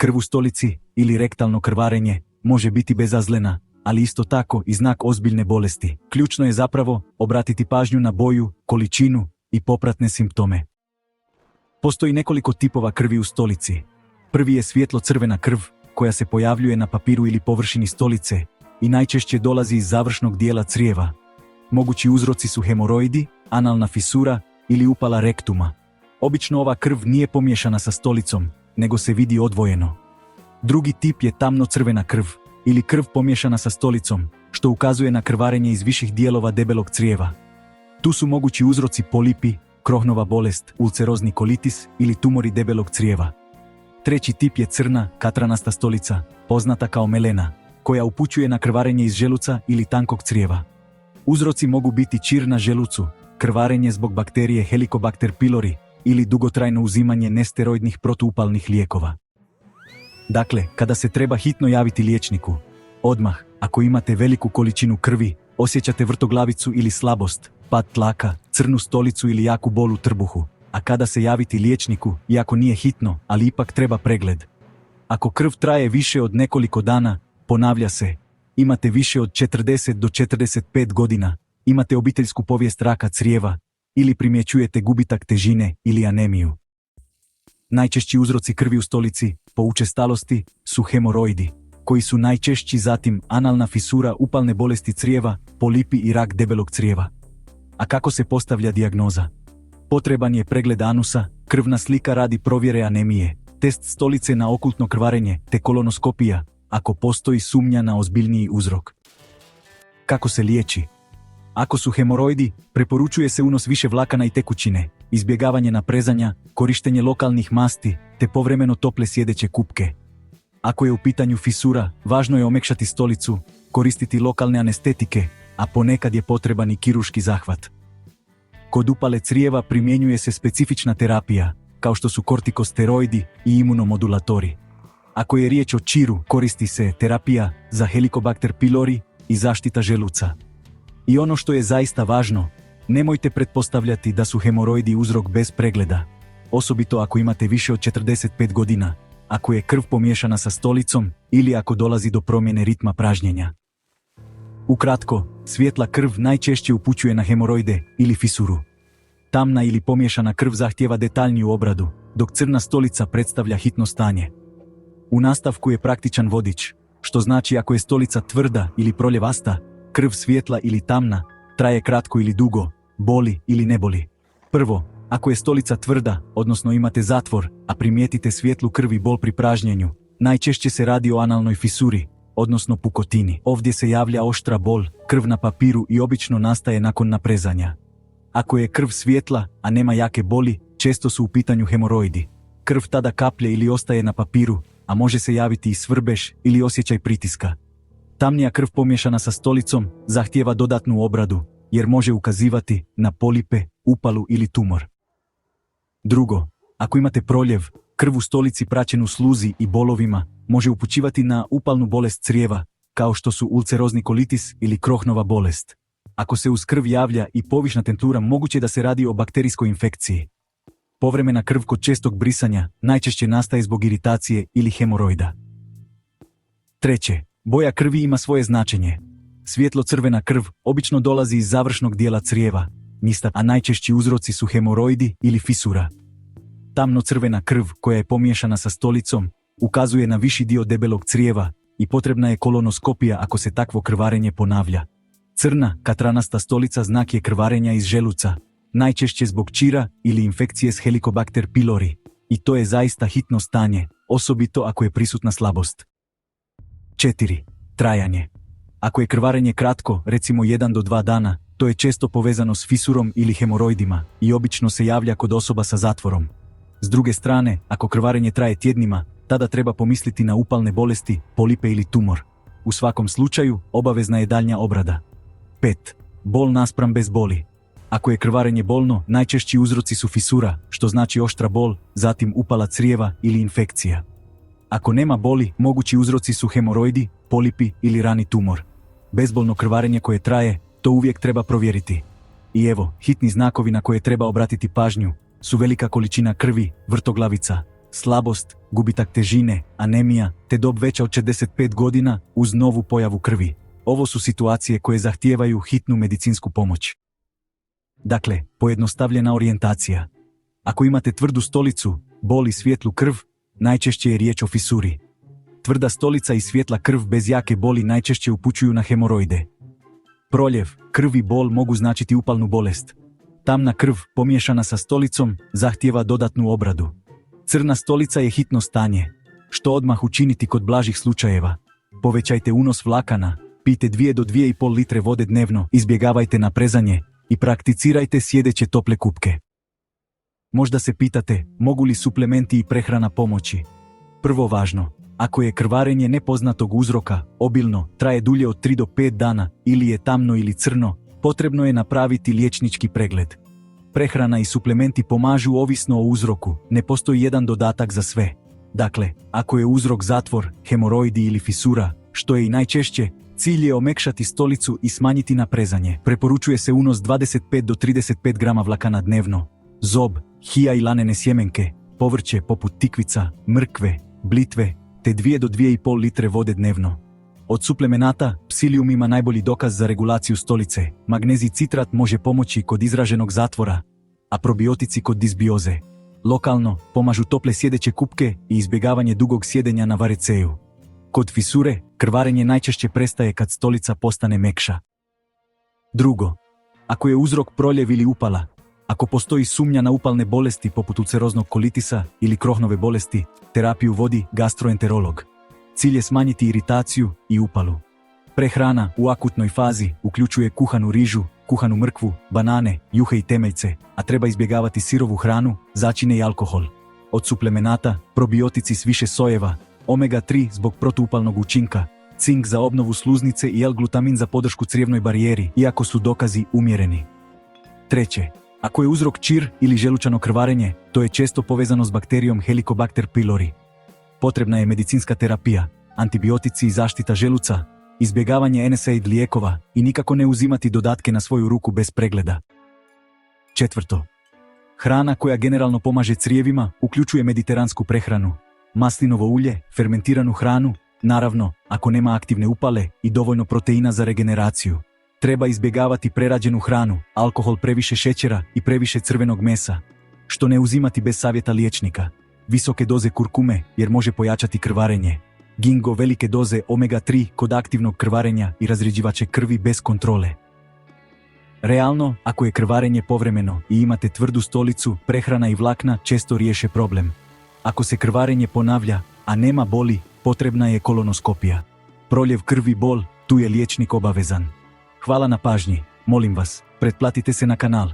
Krv u stolici ili rektalno krvarenje može biti bezazlena, ali isto tako i znak ozbiljne bolesti. Ključno je zapravo obratiti pažnju na boju, količinu i popratne simptome. Postoji nekoliko tipova krvi u stolici. Prvi je svjetlo-crvena krv, koja se pojavljuje na papiru ili površini stolice i najčešće dolazi iz završnog dijela crijeva. Mogući uzroci su hemoroidi, analna fisura ili upala rektuma. Obično ova krv nije pomiješana sa stolicom, nego se vidi odvojeno. Drugi tip je tamno-crvena krv ili krv pomiješana sa stolicom, što ukazuje na krvarenje iz viših dijelova debelog crijeva. Tu su mogući uzroci polipi, Crohnova bolest, ulcerozni kolitis ili tumori debelog crijeva. Treći tip je crna, katranasta stolica, poznata kao melena, koja upućuje na krvarenje iz želuca ili tankog crijeva. Uzroci mogu biti čir na želucu, krvarenje zbog bakterije Helicobacter pylori ili dugotrajno uzimanje nesteroidnih protuupalnih lijekova. Dakle, kada se treba hitno javiti liječniku, odmah, ako imate veliku količinu krvi, osjećate vrtoglavicu ili slabost, pad tlaka, crnu stolicu ili jaku bol u trbuhu, a kada se javiti liječniku, iako nije hitno, ali ipak treba pregled. Ako krv traje više od nekoliko dana, ponavlja se, imate više od 40 do 45 godina, imate obiteljsku povijest raka crijeva ili primjećujete gubitak težine ili anemiju. Najčešći uzroci krvi u stolici, po učestalosti, su hemoroidi, koji su najčešći, zatim analna fisura, upalne bolesti crijeva, polipi i rak debelog crijeva. A kako se postavlja dijagnoza? Potreban je pregled anusa, krvna slika radi provjere anemije, test stolice na okultno krvarenje te kolonoskopija, ako postoji sumnja na ozbiljniji uzrok. Kako se liječi? Ako su hemoroidi, preporučuje se unos više vlakana i tekućine, izbjegavanje naprezanja, korištenje lokalnih masti te povremeno tople sjedeće kupke. Ako je u pitanju fisura, važno je omekšati stolicu, koristiti lokalne anestetike, a ponekad je potreban i kirurški zahvat. Kod upale crijeva primjenjuje se specifična terapija, kao što su kortikosteroidi i imunomodulatori. Ako je riječ o čiru, koristi se terapija za Helicobacter pylori i zaštita želuca. I ono što je zaista važno, nemojte pretpostavljati da su hemoroidi uzrok bez pregleda, osobito ako imate više od 45 godina, ako je krv pomiješana sa stolicom ili ako dolazi do promjene ritma pražnjenja. Ukratko, svijetla krv najčešće upućuje na hemoroide ili fisuru. Tamna ili pomiješana krv zahtijeva detaljniju obradu, dok crna stolica predstavlja hitno stanje. U nastavku je praktičan vodič, što znači ako je stolica tvrda ili proljevasta, krv svijetla ili tamna, traje kratko ili dugo, boli ili ne boli. Prvo, ako je stolica tvrda, odnosno imate zatvor, a primijetite svijetlu krv i bol pri pražnjenju, najčešće se radi o analnoj fisuri, odnosno pukotini. Ovdje se javlja oštra bol, krv na papiru i obično nastaje nakon naprezanja. Ako je krv svijetla, a nema jake boli, često su u pitanju hemoroidi. Krv tada kaplje ili ostaje na papiru, a može se javiti i svrbež ili osjećaj pritiska. Tamnija krv pomiješana sa stolicom zahtijeva dodatnu obradu, jer može ukazivati na polipe, upalu ili tumor. Drugo, ako imate proljev, krv u stolici praćenu sluzi i bolovima može upućivati na upalnu bolest crijeva, kao što su ulcerozni kolitis ili Crohnova bolest. Ako se uz krv javlja i povišna temperatura, moguće da se radi o bakterijskoj infekciji. Povremena krv kod čestog brisanja najčešće nastaje zbog iritacije ili hemoroida. Treće, boja krvi ima svoje značenje. Svjetlo-crvena krv obično dolazi iz završnog dijela crijeva, a najčešći uzroci su hemoroidi ili fisura. Tamno-crvena krv, koja je pomiješana sa stolicom, ukazuje na viši dio debelog crijeva i potrebna je kolonoskopija ako se takvo krvarenje ponavlja. Crna, katranasta stolica znak je krvarenja iz želuca, najčešće zbog čira ili infekcije s Helicobacter pylori, i to je zaista hitno stanje, osobito ako je prisutna slabost. 4. Trajanje. Ako je krvarenje kratko, recimo 1 do 2 dana, to je često povezano s fisurom ili hemoroidima i obično se javlja kod osoba sa zatvorom. S druge strane, ako krvarenje traje tjednima, tada treba pomisliti na upalne bolesti, polipe ili tumor. U svakom slučaju, obavezna je daljnja obrada. 5. Bol naspram bez boli. Ako je krvarenje bolno, najčešći uzroci su fisura, što znači oštra bol, zatim upala crijeva ili infekcija. Ako nema boli, mogući uzroci su hemoroidi, polipi ili rani tumor. Bezbolno krvarenje koje traje, to uvijek treba provjeriti. I evo, hitni znakovi na koje treba obratiti pažnju su velika količina krvi, vrtoglavica, slabost, gubitak težine, anemija, te dob veća od 45 godina uz novu pojavu krvi. Ovo su situacije koje zahtijevaju hitnu medicinsku pomoć. Dakle, pojednostavljena orijentacija. Ako imate tvrdu stolicu, bol i svijetlu krv, najčešće je riječ o fisuri. Tvrda stolica i svijetla krv bez jake boli najčešće upućuju na hemoroide. Proljev, krv i bol mogu značiti upalnu bolest. Tamna krv, pomiješana sa stolicom, zahtijeva dodatnu obradu. Crna stolica je hitno stanje. Što odmah učiniti kod blažih slučajeva? Povećajte unos vlakana, pijte 2 do 2,5 litre vode dnevno, izbjegavajte naprezanje i prakticirajte sjedeće tople kupke. Možda se pitate, mogu li suplementi i prehrana pomoći? Prvo važno, ako je krvarenje nepoznatog uzroka, obilno, traje dulje od 3 do 5 dana ili je tamno ili crno, potrebno je napraviti liječnički pregled. Prehrana i suplementi pomažu ovisno o uzroku, ne postoji jedan dodatak za sve. Dakle, ako je uzrok zatvor, hemoroidi ili fisura, što je i najčešće, cilj je omekšati stolicu i smanjiti naprezanje. Preporučuje se unos 25 do 35 grama vlakana dnevno. Zob, hija i lanene sjemenke, povrće poput tikvica, mrkve, blitve, te 2 do 2,5 litre vode dnevno. Od suplemenata, psilium ima najbolji dokaz za regulaciju stolice. Magnezij citrat može pomoći kod izraženog zatvora, a probiotici kod disbioze. Lokalno, pomažu tople sjedeće kupke i izbjegavanje dugog sjedenja na vareceju. Kod fisure, krvarenje najčešće prestaje kad stolica postane mekša. Drugo, ako je uzrok proljev ili upala, ako postoji sumnja na upalne bolesti poput ulceroznog kolitisa ili Crohnove bolesti, terapiju vodi gastroenterolog. Cilj je smanjiti iritaciju i upalu. Prehrana u akutnoj fazi uključuje kuhanu rižu, kuhanu mrkvu, banane, juhe i temeljce, a treba izbjegavati sirovu hranu, začine i alkohol. Od suplemenata, probiotici s više sojeva, omega-3 zbog protuupalnog učinka, cink za obnovu sluznice i L-glutamin za podršku crijevnoj barijeri, iako su dokazi umjereni. Treće, ako je uzrok čir ili želučano krvarenje, to je često povezano s bakterijom Helicobacter pylori. Potrebna je medicinska terapija, antibiotici i zaštita želuca, izbjegavanje NSAID lijekova i nikako ne uzimati dodatke na svoju ruku bez pregleda. Četvrto, hrana koja generalno pomaže crijevima uključuje mediteransku prehranu, maslinovo ulje, fermentiranu hranu, naravno, ako nema aktivne upale i dovoljno proteina za regeneraciju. Treba izbjegavati prerađenu hranu, alkohol, previše šećera i previše crvenog mesa, što ne uzimati bez savjeta liječnika. Visoke doze kurkume jer može pojačati krvarenje. Gingo, velike doze omega-3 kod aktivnog krvarenja i razrjeđivače krvi bez kontrole. Realno, ako je krvarenje povremeno i imate tvrdu stolicu, prehrana i vlakna često riješe problem. Ako se krvarenje ponavlja, a nema boli, potrebna je kolonoskopija. Proljev, krvi, bol, tu je liječnik obavezan. Hvala na pažnji, molim vas, pretplatite se na kanal.